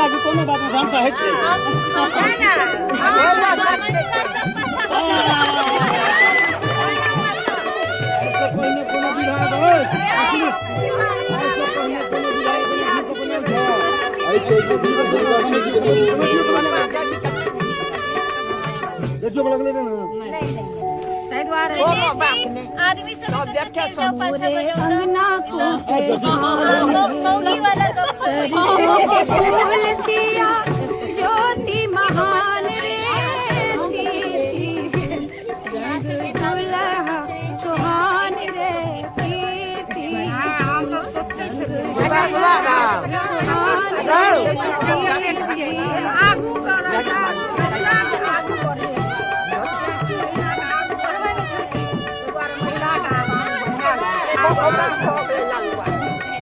अभी कोनो बात में हम सहित आदमी सब अंगना को सिया ज्योति महान रे दुल्हा सुहान रे सुहान रे